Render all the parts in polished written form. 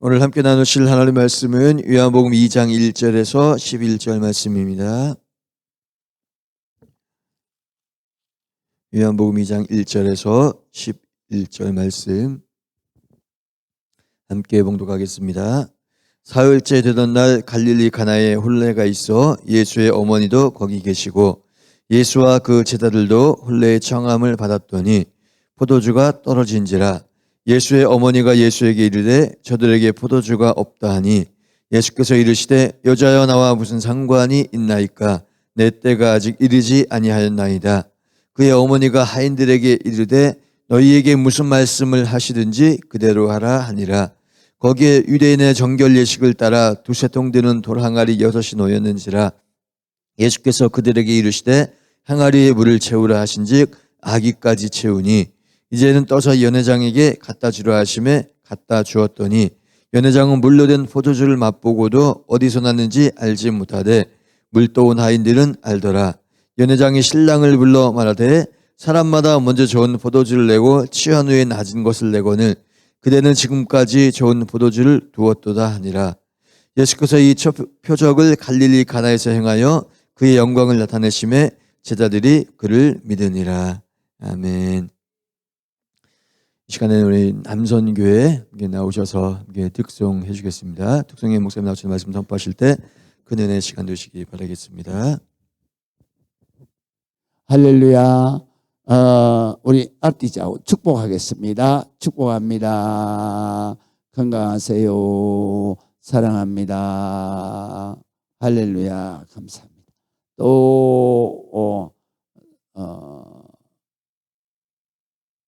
오늘 함께 나누실 하나님의 말씀은 요한복음 2장 1절에서 11절 말씀입니다. 요한복음 2장 1절에서 11절 말씀 함께 봉독하겠습니다. 사흘째 되던 날 갈릴리 가나에 혼례가 있어 예수의 어머니도 거기 계시고 예수와 그 제자들도 혼례의 청함을 받았더니 포도주가 떨어진지라. 예수의 어머니가 예수에게 이르되 저들에게 포도주가 없다 하니 예수께서 이르시되 여자여 나와 무슨 상관이 있나이까 내 때가 아직 이르지 아니하였나이다. 그의 어머니가 하인들에게 이르되 너희에게 무슨 말씀을 하시든지 그대로 하라 하니라. 거기에 유대인의 정결 예식을 따라 두세 통 되는 돌 항아리 6이 놓였는지라. 예수께서 그들에게 이르시되 항아리에 물을 채우라 하신즉 아기까지 채우니 이제는 떠서 연회장에게 갖다 주라 하심에 갖다 주었더니 연회장은 물로 된 포도주를 맛보고도 어디서 났는지 알지 못하되 물떠온 하인들은 알더라. 연회장이 신랑을 불러 말하되 사람마다 먼저 좋은 포도주를 내고 취한 후에 낮은 것을 내거늘 그대는 지금까지 좋은 포도주를 두었도다 하니라. 예수께서 이 표적을 갈릴리 가나에서 행하여 그의 영광을 나타내심에 제자들이 그를 믿으니라. 아멘. 이 시간에 우리 남선교회 나오셔서 득송해 주겠습니다. 득송의 목사님 나오시는 말씀 선포하실 때 그늘의 시간 되시기 바라겠습니다. 할렐루야. 우리 앞뒤 좌우 축복하겠습니다. 축복합니다. 건강하세요. 사랑합니다. 할렐루야. 감사합니다.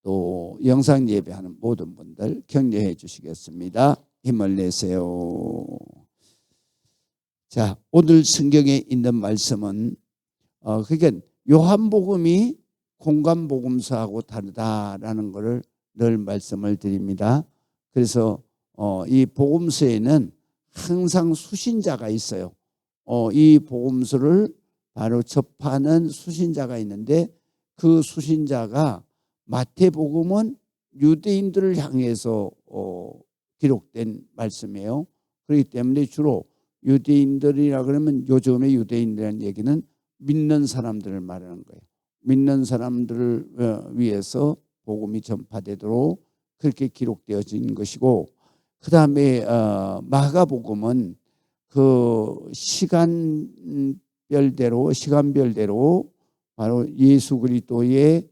또 영상 예배하는 모든 분들 격려해 주시겠습니다. 힘을 내세요. 자, 오늘 성경에 있는 말씀은 그러니까 요한복음이 공관복음서하고 다르다라는 것을 늘 말씀을 드립니다. 그래서 이 복음서에는 항상 수신자가 있어요. 이 복음서를 바로 접하는 수신자가 있는데 그 수신자가 마태복음은 유대인들을 향해서 기록된 말씀이에요. 그렇기 때문에 주로 유대인들이라 그러면 요즘의 유대인이라는 얘기는 믿는 사람들을 말하는 거예요. 믿는 사람들을 위해서 복음이 전파되도록 그렇게 기록되어진 것이고, 그 다음에 마가복음은 그 시간별대로 바로 예수 그리스도의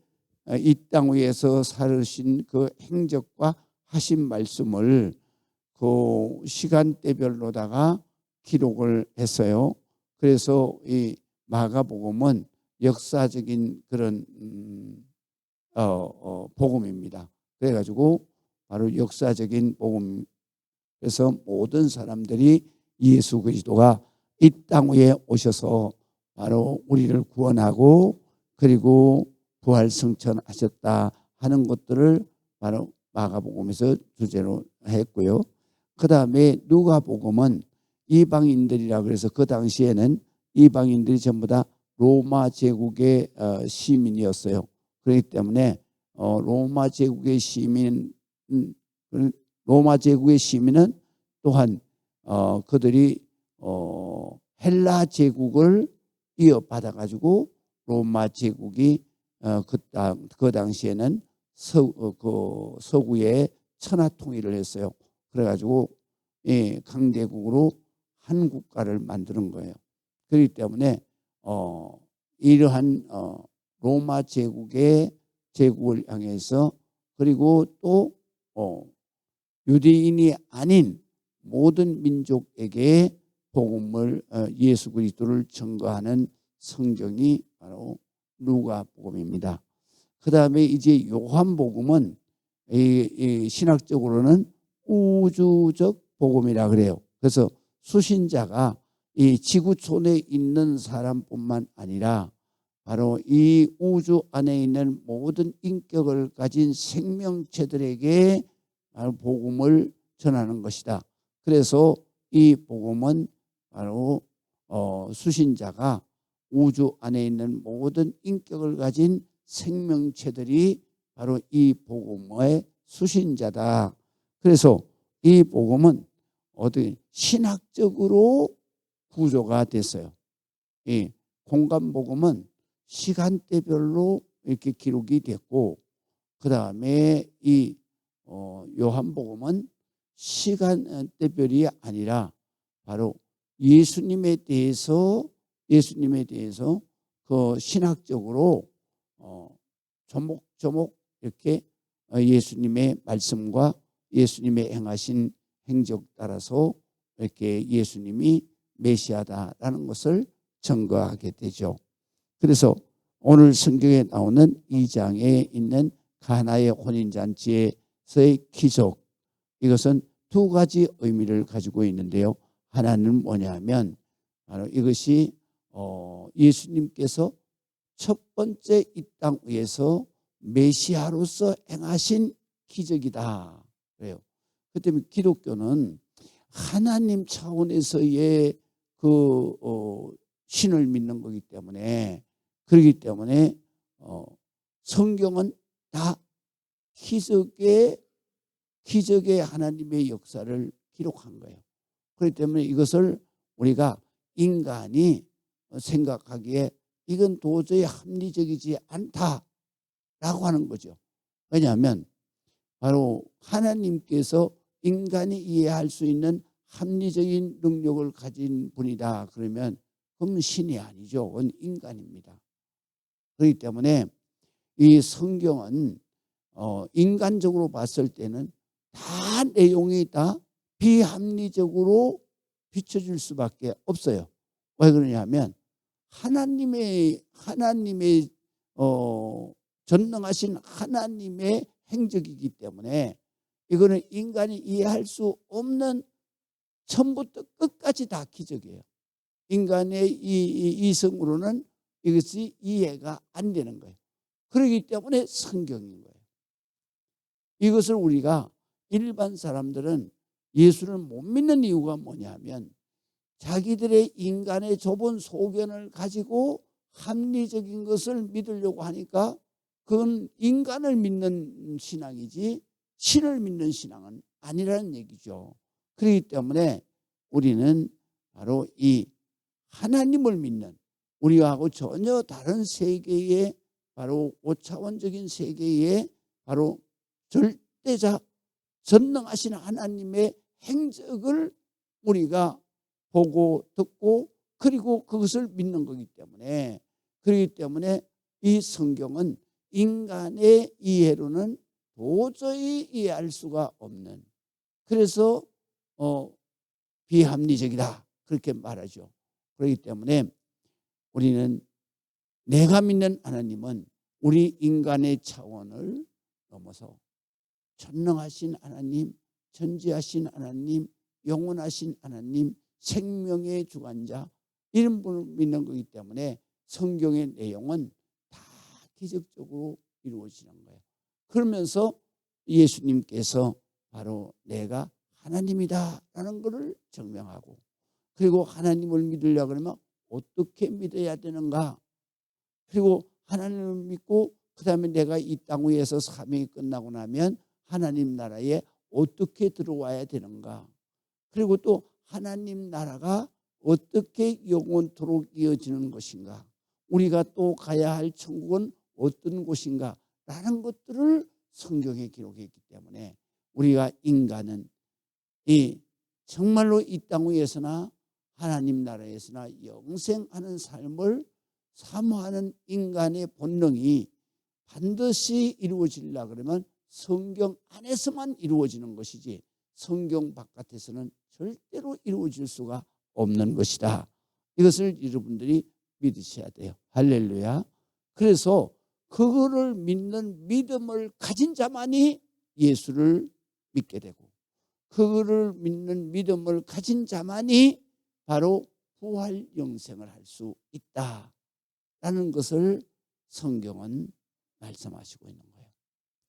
이 땅 위에서 살으신 그 행적과 하신 말씀을 그 시간대별로다가 기록을 했어요. 그래서 이 마가복음은 역사적인 그런 복음입니다. 그래가지고 바로 역사적인 복음. 그래서 모든 사람들이 예수 그리스도가 이 땅 위에 오셔서 바로 우리를 구원하고 그리고 부활 승천하셨다 하는 것들을 바로 마가복음에서 주제로 했고요. 그 다음에 누가복음은 이방인들이라 그래서 그 당시에는 이방인들이 전부 다 로마 제국의 시민이었어요. 그렇기 때문에 로마 제국의 시민은 또한 그들이 헬라 제국을 이어받아 가지고 로마 제국이 그 당시에는 서구에 천하 통일을 했어요. 그래가지고 강대국으로 한 국가를 만드는 거예요. 그렇기 때문에 이러한 로마 제국을 향해서 그리고 또 유대인이 아닌 모든 민족에게 복음을 예수 그리스도를 증거하는 성경이 바로 누가복음입니다. 그 다음에 이제 요한복음은 신학적으로는 우주적 복음이라 그래요. 그래서 수신자가 이 지구촌에 있는 사람뿐만 아니라 바로 이 우주 안에 있는 모든 인격을 가진 생명체들에게 바로 복음을 전하는 것이다. 그래서 이 복음은 바로 수신자가 우주 안에 있는 모든 인격을 가진 생명체들이 바로 이 복음의 수신자다. 그래서 이 복음은 어떻게 신학적으로 구조가 됐어요. 이 공간복음은 시간대별로 이렇게 기록이 됐고, 그 다음에 이 요한복음은 시간대별이 아니라 바로 예수님에 대해서 그 신학적으로 조목조목 이렇게 예수님의 말씀과 예수님의 행하신 행적 따라서 이렇게 예수님이 메시아다라는 것을 증거하게 되죠. 그래서 오늘 성경에 나오는 2장에 있는 가나의 혼인잔치에서의 기적, 이것은 두 가지 의미를 가지고 있는데요. 하나는 뭐냐면 바로 이것이 예수님께서 첫 번째 이 땅 위에서 메시아로서 행하신 기적이다 그래요. 그 때문에 기독교는 하나님 차원에서의 그 신을 믿는 거기 때문에, 그렇기 때문에 성경은 다 기적의 하나님의 역사를 기록한 거예요. 그렇기 때문에 이것을 우리가 인간이 생각하기에 이건 도저히 합리적이지 않다라고 하는 거죠. 왜냐하면 바로 하나님께서 인간이 이해할 수 있는 합리적인 능력을 가진 분이다 그러면 그건 신이 아니죠. 그건 인간입니다. 그렇기 때문에 이 성경은 인간적으로 봤을 때는 다 내용이 다 비합리적으로 비춰질 수밖에 없어요. 왜 그러냐면 하나님의 전능하신 하나님의 행적이기 때문에 이거는 인간이 이해할 수 없는, 처음부터 끝까지 다 기적이에요. 인간의 이성으로는 이것이 이해가 안 되는 거예요. 그렇기 때문에 성경인 거예요. 이것을 우리가 일반 사람들은 예수를 못 믿는 이유가 뭐냐면 자기들의 인간의 좁은 소견을 가지고 합리적인 것을 믿으려고 하니까 그건 인간을 믿는 신앙이지 신을 믿는 신앙은 아니라는 얘기죠. 그렇기 때문에 우리는 바로 이 하나님을 믿는, 우리하고 전혀 다른 세계의 바로 5차원적인 세계의 바로 절대자 전능하신 하나님의 행적을 우리가 보고 듣고 그리고 그것을 믿는 거기 때문에, 그렇기 때문에 이 성경은 인간의 이해로는 도저히 이해할 수가 없는, 그래서 비합리적이다 그렇게 말하죠. 그렇기 때문에 우리는 내가 믿는 하나님은 우리 인간의 차원을 넘어서 전능하신 하나님, 전지하신 하나님, 영원하신 하나님, 생명의 주관자, 이런 분을 믿는 거기 때문에 성경의 내용은 다 기적적으로 이루어지는 거예요. 그러면서 예수님께서 바로 내가 하나님이다라는 것을 증명하고, 그리고 하나님을 믿으려고 그러면 어떻게 믿어야 되는가, 그리고 하나님을 믿고 그 다음에 내가 이 땅 위에서 사명이 끝나고 나면 하나님 나라에 어떻게 들어와야 되는가, 그리고 또 하나님 나라가 어떻게 영원토록 이어지는 것인가, 우리가 또 가야 할 천국은 어떤 곳인가 라는 것들을 성경에 기록했기 때문에 우리가 인간은 정말로 이 땅 위에서나 하나님 나라에서나 영생하는 삶을 사모하는 인간의 본능이 반드시 이루어지려 그러면 성경 안에서만 이루어지는 것이지 성경 바깥에서는 절대로 이루어질 수가 없는 것이다. 이것을 여러분들이 믿으셔야 돼요. 할렐루야. 그래서 그거를 믿는 믿음을 가진 자만이 예수를 믿게 되고, 그거를 믿는 믿음을 가진 자만이 바로 부활 영생을 할 수 있다라는 것을 성경은 말씀하시고 있는 거예요.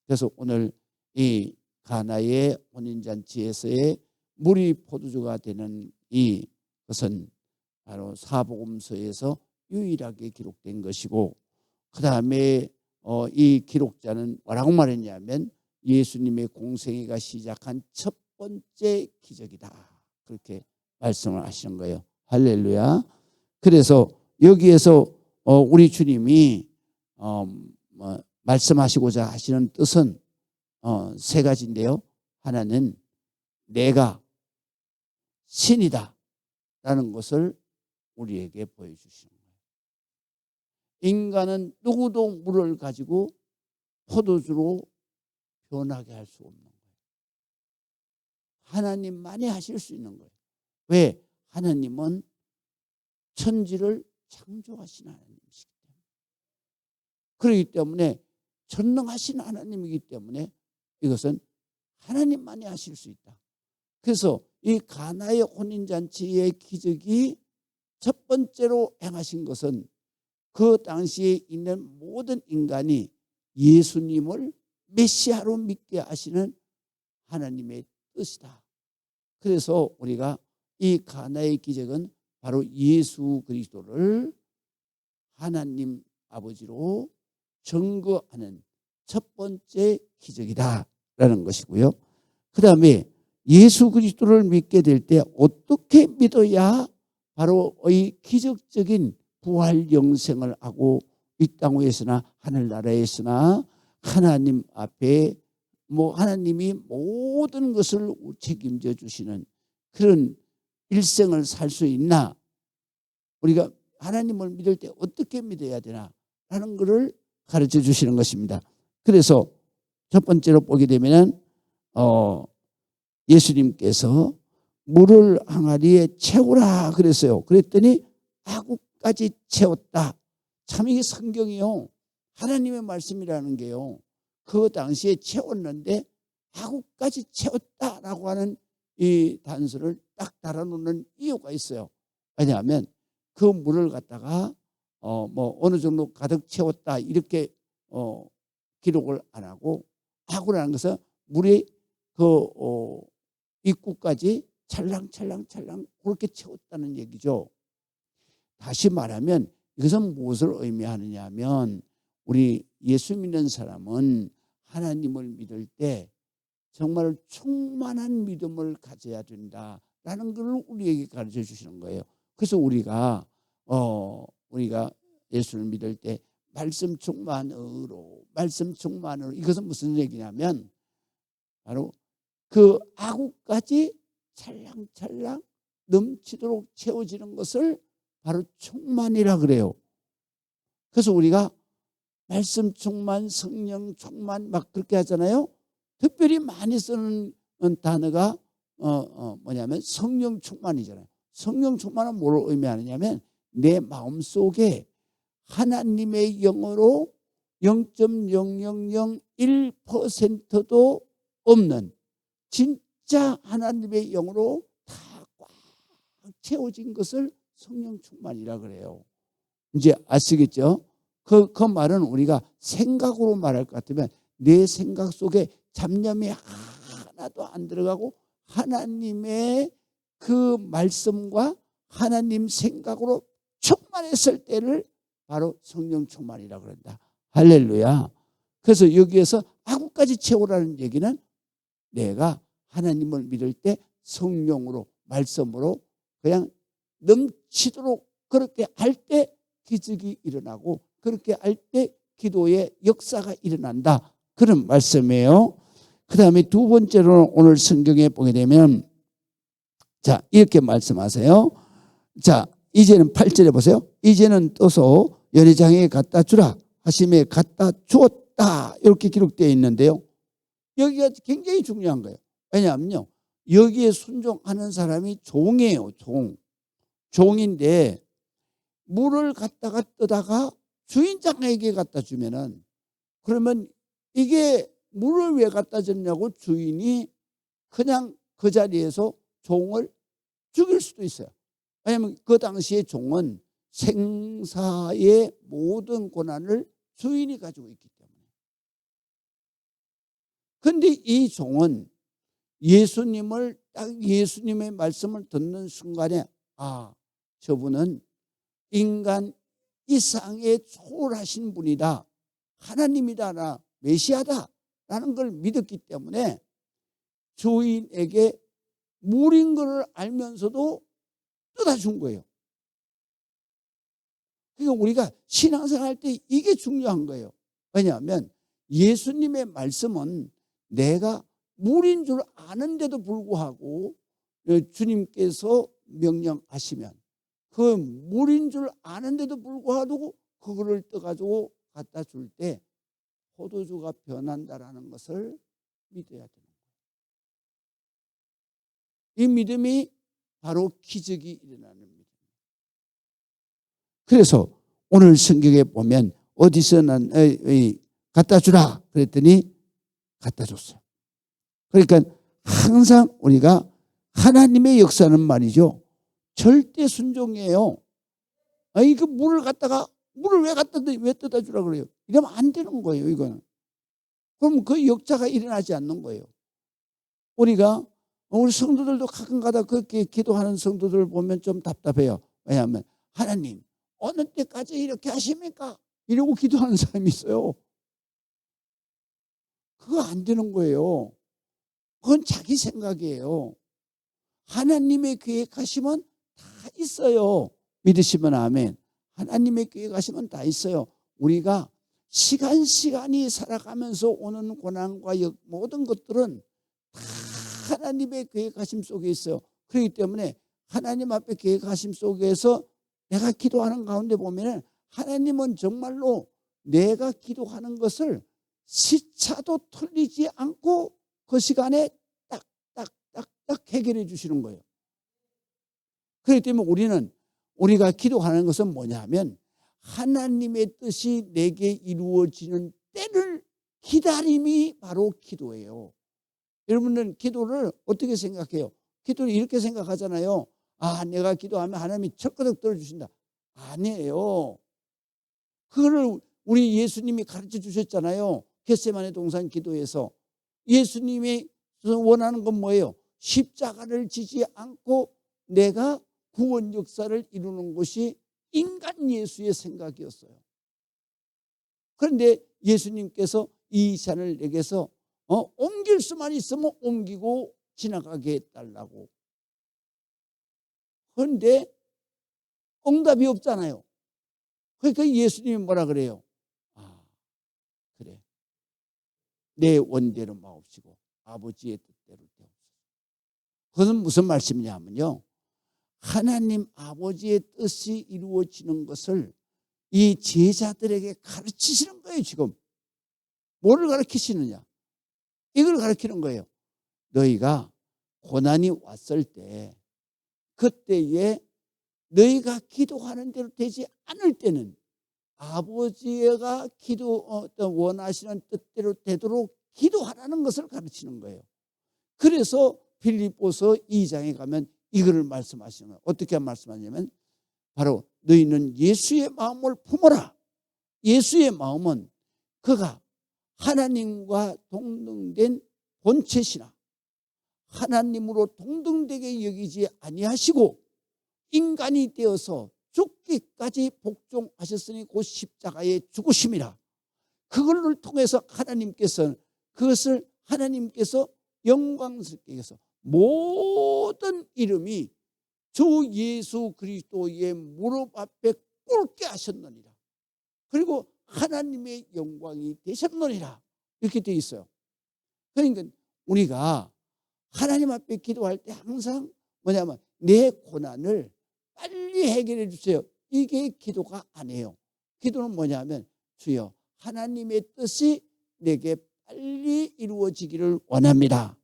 그래서 오늘 이 가나의 혼인잔치에서의 물이 포도주가 되는 이것은 바로 사복음서에서 유일하게 기록된 것이고, 그 다음에 이 기록자는 뭐라고 말했냐면 예수님의 공생애가 시작한 첫 번째 기적이다 그렇게 말씀을 하시는 거예요. 할렐루야. 그래서 여기에서 우리 주님이 말씀하시고자 하시는 뜻은 세 가지인데요. 하나는 내가 신이다 라는 것을 우리에게 보여주시는 거예요. 인간은 누구도 물을 가지고 포도주로 변하게 할 수 없는 거예요. 하나님만이 하실 수 있는 거예요. 왜? 하나님은 천지를 창조하신 하나님이시기 때문에. 그렇기 때문에 전능하신 하나님이기 때문에 이것은 하나님만이 하실 수 있다. 그래서 이 가나의 혼인잔치의 기적이 첫 번째로 행하신 것은 그 당시에 있는 모든 인간이 예수님을 메시아로 믿게 하시는 하나님의 뜻이다. 그래서 우리가 이 가나의 기적은 바로 예수 그리스도를 하나님 아버지로 증거하는 첫 번째 기적이다라는 것이고요. 그 다음에 예수 그리스도를 믿게 될 때 어떻게 믿어야 바로 이 기적적인 부활 영생을 하고 이 땅 위에서나 하늘나라에서나 하나님 앞에 하나님이 모든 것을 책임져 주시는 그런 일생을 살 수 있나? 우리가 하나님을 믿을 때 어떻게 믿어야 되나? 라는 것을 가르쳐 주시는 것입니다. 그래서 첫 번째로 보게 되면은 예수님께서 물을 항아리에 채우라 그랬어요. 그랬더니 아구까지 채웠다. 참 이게 성경이요. 하나님의 말씀이라는 게요. 그 당시에 채웠는데 아구까지 채웠다라고 하는 이 단서를 딱 달아놓는 이유가 있어요. 왜냐하면 그 물을 갖다가 어느 정도 가득 채웠다 이렇게 기록을 안 하고 아구라는 것은 물이 그 입구까지 찰랑찰랑찰랑 그렇게 채웠다는 얘기죠. 다시 말하면 이것은 무엇을 의미하느냐 하면 우리 예수 믿는 사람은 하나님을 믿을 때 정말 충만한 믿음을 가져야 된다라는 걸 우리에게 가르쳐 주시는 거예요. 그래서 우리가 예수를 믿을 때 말씀 충만으로 이것은 무슨 얘기냐면 바로 그 아구까지 찰랑찰랑 넘치도록 채워지는 것을 바로 충만이라 그래요. 그래서 우리가 말씀 충만, 성령 충만 막 그렇게 하잖아요. 특별히 많이 쓰는 단어가 뭐냐면 성령 충만이잖아요. 성령 충만은 뭘 의미하느냐면 내 마음속에 하나님의 영으로 0.0001%도 없는 진짜 하나님의 영으로 다 꽉 채워진 것을 성령 충만이라 그래요. 이제 아시겠죠? 그 말은 우리가 생각으로 말할 것 같으면 내 생각 속에 잡념이 하나도 안 들어가고 하나님의 그 말씀과 하나님 생각으로 충만했을 때를 바로 성령 충만이라고 그런다. 할렐루야. 그래서 여기에서 아구까지 채우라는 얘기는 내가 하나님을 믿을 때 성령으로 말씀으로 그냥 넘치도록 그렇게 할 때 기적이 일어나고 그렇게 할 때 기도의 역사가 일어난다. 그런 말씀이에요. 그 다음에 두 번째로는 오늘 성경에 보게 되면 자 이렇게 말씀하세요. 자 이제는 8절에 보세요. 이제는 떠서 연회장에 갖다 주라 하심에 갖다 주었다 이렇게 기록되어 있는데요. 여기가 굉장히 중요한 거예요. 왜냐하면요 여기에 순종하는 사람이 종이에요. 종인데 물을 갖다가 떠다가 주인장에게 갖다 주면은 그러면 이게 물을 왜 갖다 줬냐고 주인이 그냥 그 자리에서 종을 죽일 수도 있어요. 왜냐하면 그 당시에 종은 생사의 모든 권한을 주인이 가지고 있기 때문에. 그런데 이 종은 예수님의 말씀을 듣는 순간에 저분은 인간 이상의 초월하신 분이다. 하나님이다. 메시아다. 라는 걸 믿었기 때문에 주인에게 물인 것을 알면서도 떠다 준 거예요. 그러니까 우리가 신앙생활 할 때 이게 중요한 거예요. 왜냐하면 예수님의 말씀은 내가 물인 줄 아는데도 불구하고 주님께서 명령하시면 그 물인 줄 아는데도 불구하고 그거를 떠가지고 갖다 줄 때 포도주가 변한다라는 것을 믿어야 되는 거예요. 이 믿음이 바로 기적이 일어나는 믿음이에요. 그래서 오늘 성경에 보면 어디서 난 갖다 주라 그랬더니 갖다 줬어요. 그러니까 항상 우리가 하나님의 역사는 말이죠, 절대 순종이에요. 아니 그 물을 왜 왜 떠다 주라 그래요? 이러면 안 되는 거예요. 이거는. 그럼 그 역사가 일어나지 않는 거예요. 우리 성도들도 가끔가다 그렇게 기도하는 성도들 보면 좀 답답해요. 왜냐하면 하나님 어느 때까지 이렇게 하십니까? 이러고 기도하는 사람이 있어요. 그거 안 되는 거예요. 그건 자기 생각이에요. 하나님의 계획하시면 다 있어요. 믿으시면 아멘. 하나님의 계획하시면 다 있어요. 우리가 시간이 살아가면서 오는 고난과 모든 것들은 다 하나님의 계획하심 속에 있어요. 그렇기 때문에 하나님 앞에 계획하심 속에서 내가 기도하는 가운데 보면 하나님은 정말로 내가 기도하는 것을 시차도 틀리지 않고 그 시간에 딱딱딱딱 해결해 주시는 거예요. 그렇기 때문에 우리가 기도하는 것은 뭐냐면 하나님의 뜻이 내게 이루어지는 때를 기다림이 바로 기도예요. 여러분은 기도를 어떻게 생각해요? 기도를 이렇게 생각하잖아요. 아, 내가 기도하면 하나님이 척거덕 들어주신다. 아니에요. 그거를 우리 예수님이 가르쳐 주셨잖아요. 겟세마네 동산 기도에서. 예수님이 원하는 건 뭐예요? 십자가를 지지 않고 내가 구원 역사를 이루는 것이 인간 예수의 생각이었어요. 그런데 예수님께서 이 잔을 내게서 옮길 수만 있으면 옮기고 지나가게 해달라고. 그런데 응답이 없잖아요. 그러니까 예수님이 뭐라 그래요? 아, 그래. 내 원대로 마옵시고 아버지의 뜻대로 되옵소서. 그것은 무슨 말씀이냐면요, 하나님 아버지의 뜻이 이루어지는 것을 이 제자들에게 가르치시는 거예요. 지금 뭐를 가르치시느냐, 이걸 가르치는 거예요. 너희가 고난이 왔을 때, 그때에 너희가 기도하는 대로 되지 않을 때는 아버지가 원하시는 뜻대로 되도록 기도하라는 것을 가르치는 거예요. 그래서 빌립보서 2장에 가면 이거를 말씀하시는 거예요. 어떻게 말씀하냐면 바로 너희는 예수의 마음을 품어라. 예수의 마음은 그가 하나님과 동등된 본체시나 하나님으로 동등되게 여기지 아니하시고 인간이 되어서 죽기까지 복종하셨으니 곧 십자가에 죽으심이라. 그걸 통해서 그것을 하나님께서 영광스럽게 해서 모든 이름이 주 예수 그리스도의 무릎 앞에 꿇게 하셨느니라. 그리고 하나님의 영광이 되셨느니라. 이렇게 되어 있어요. 그러니까 우리가 하나님 앞에 기도할 때 항상 뭐냐면 내 고난을 빨리 해결해 주세요. 이게 기도가 아니에요. 기도는 뭐냐면 주여 하나님의 뜻이 내게 빨리 이루어지기를 원합니다.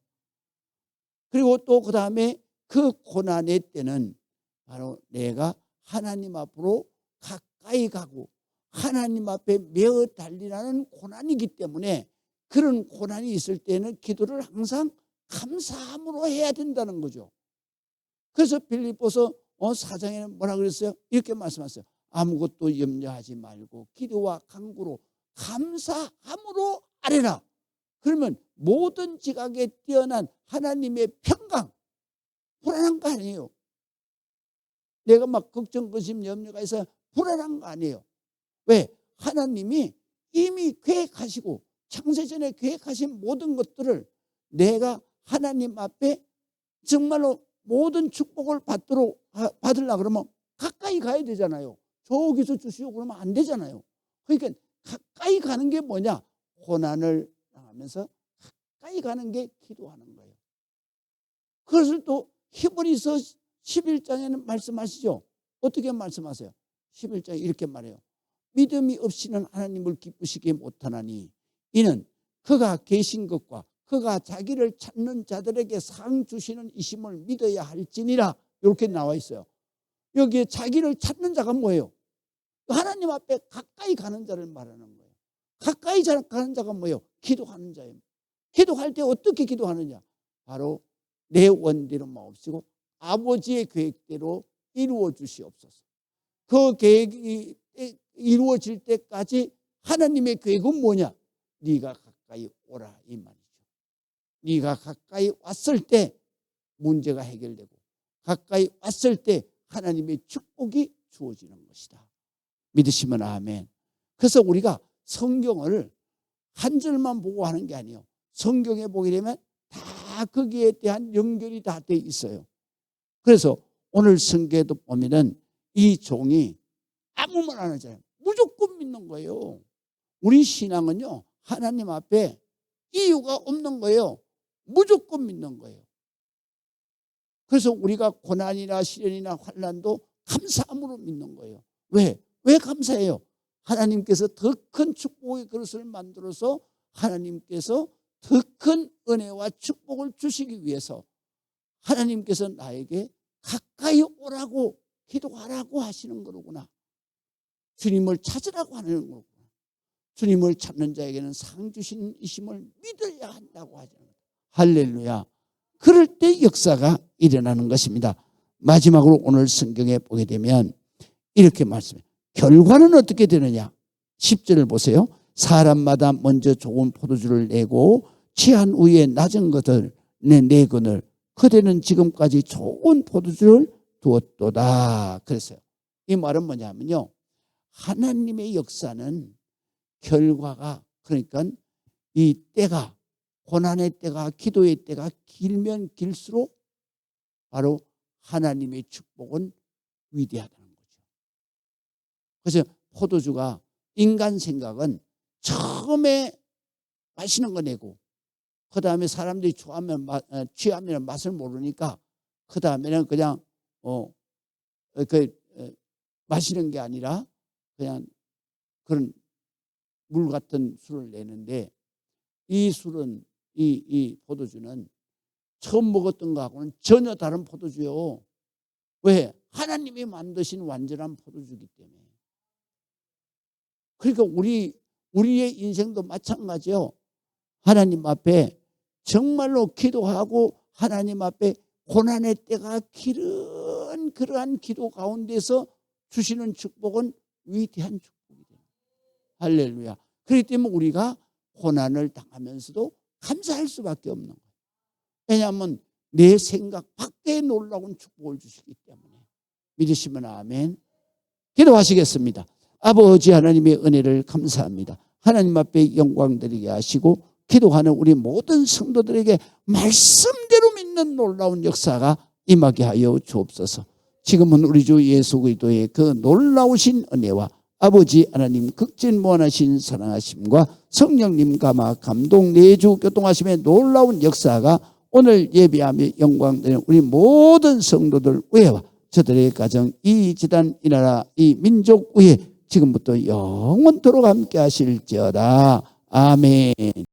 그리고 또 그 다음에 그 고난의 때는 바로 내가 하나님 앞으로 가까이 가고 하나님 앞에 매어 달리라는 고난이기 때문에 그런 고난이 있을 때는 기도를 항상 감사함으로 해야 된다는 거죠. 그래서 빌립보서 4장에는 뭐라 그랬어요? 이렇게 말씀하셨어요. 아무것도 염려하지 말고 기도와 간구로 감사함으로 아뢰라. 그러면 모든 지각에 뛰어난 하나님의 평강, 불안한 거 아니에요. 내가 막 걱정, 근심, 염려가 있어 불안한 거 아니에요. 왜? 하나님이 이미 계획하시고 창세전에 계획하신 모든 것들을 내가 하나님 앞에 정말로 모든 축복을 받으려 그러면 가까이 가야 되잖아요. 저기서 주시오 그러면 안 되잖아요. 그러니까 가까이 가는 게 뭐냐? 고난을 당하면서 가까이 가는 게 기도하는 거예요. 그것을 또 히브리서 11장에는 말씀하시죠. 어떻게 말씀하세요? 11장에 이렇게 말해요. 믿음이 없이는 하나님을 기쁘시게 못하나니 이는 그가 계신 것과 그가 자기를 찾는 자들에게 상 주시는 이심을 믿어야 할지니라. 이렇게 나와 있어요. 여기에 자기를 찾는 자가 뭐예요? 하나님 앞에 가까이 가는 자를 말하는 거예요. 가까이 가는 자가 뭐예요? 기도하는 자예요. 기도할 때 어떻게 기도하느냐? 바로 내 원대로 마옵시고 아버지의 계획대로 이루어 주시옵소서. 그 계획이 이루어질 때까지 하나님의 계획은 뭐냐? 네가 가까이 오라 이 말이죠. 네가 가까이 왔을 때 문제가 해결되고 가까이 왔을 때 하나님의 축복이 주어지는 것이다. 믿으시면 아멘. 그래서 우리가 성경을 한 절만 보고 하는 게 아니에요. 성경에 보게 되면 다 거기에 대한 연결이 다 돼 있어요. 그래서 오늘 성경에도 보면은 이 종이 아무 말 안 하잖아요. 무조건 믿는 거예요. 우리 신앙은요, 하나님 앞에 이유가 없는 거예요. 무조건 믿는 거예요. 그래서 우리가 고난이나 시련이나 환난도 감사함으로 믿는 거예요. 왜? 왜 감사해요? 하나님께서 더 큰 축복의 그릇을 만들어서 하나님께서 더 큰 은혜와 축복을 주시기 위해서 하나님께서 나에게 가까이 오라고 기도하라고 하시는 거로구나. 주님을 찾으라고 하는 거구나. 주님을 찾는 자에게는 상 주시는 이심을 믿어야 한다고 하잖아요. 할렐루야. 그럴 때 역사가 일어나는 것입니다. 마지막으로 오늘 성경에 보게 되면 이렇게 말씀해요. 결과는 어떻게 되느냐? 10절을 보세요. 사람마다 먼저 좋은 포도주를 내고 취한 후에 낮은 것을 내거늘 그대는 지금까지 좋은 포도주를 두었도다. 그랬어요. 이 말은 뭐냐면요. 하나님의 역사는 결과가, 그러니까 이 때가, 고난의 때가, 기도의 때가 길면 길수록 바로 하나님의 축복은 위대하다는 거죠. 그래서 포도주가, 인간 생각은 처음에 맛있는 거 내고 그 다음에 사람들이 취하면 맛을 모르니까 그 다음에는 그냥 마시는 게 아니라 그냥 그런 물 같은 술을 내는데, 이 술은 이 포도주는 처음 먹었던 거하고는 전혀 다른 포도주요. 왜? 하나님이 만드신 완전한 포도주이기 때문에. 그러니까 우리의 인생도 마찬가지요. 하나님 앞에 정말로 기도하고 하나님 앞에 고난의 때가 길은 그러한 기도 가운데서 주시는 축복은 위대한 축복이에요. 할렐루야. 그렇기 때문에 우리가 고난을 당하면서도 감사할 수밖에 없는 거예요. 왜냐하면 내 생각 밖에 놀라운 축복을 주시기 때문에. 믿으시면 아멘. 기도하시겠습니다. 아버지 하나님의 은혜를 감사합니다. 하나님 앞에 영광 드리게 하시고 기도하는 우리 모든 성도들에게 말씀대로 믿는 놀라운 역사가 임하게 하여 주옵소서. 지금은 우리 주 예수 그리스도의 그 놀라우신 은혜와 아버지 하나님 극진무한하신 사랑하심과 성령님 감화 감동 내주 교통하심의 놀라운 역사가 오늘 예배하며 영광되는 우리 모든 성도들 위에와 저들의 가정, 이 지단, 이 나라, 이 민족 위에 지금부터 영원토록 함께 하실지어다. 아멘.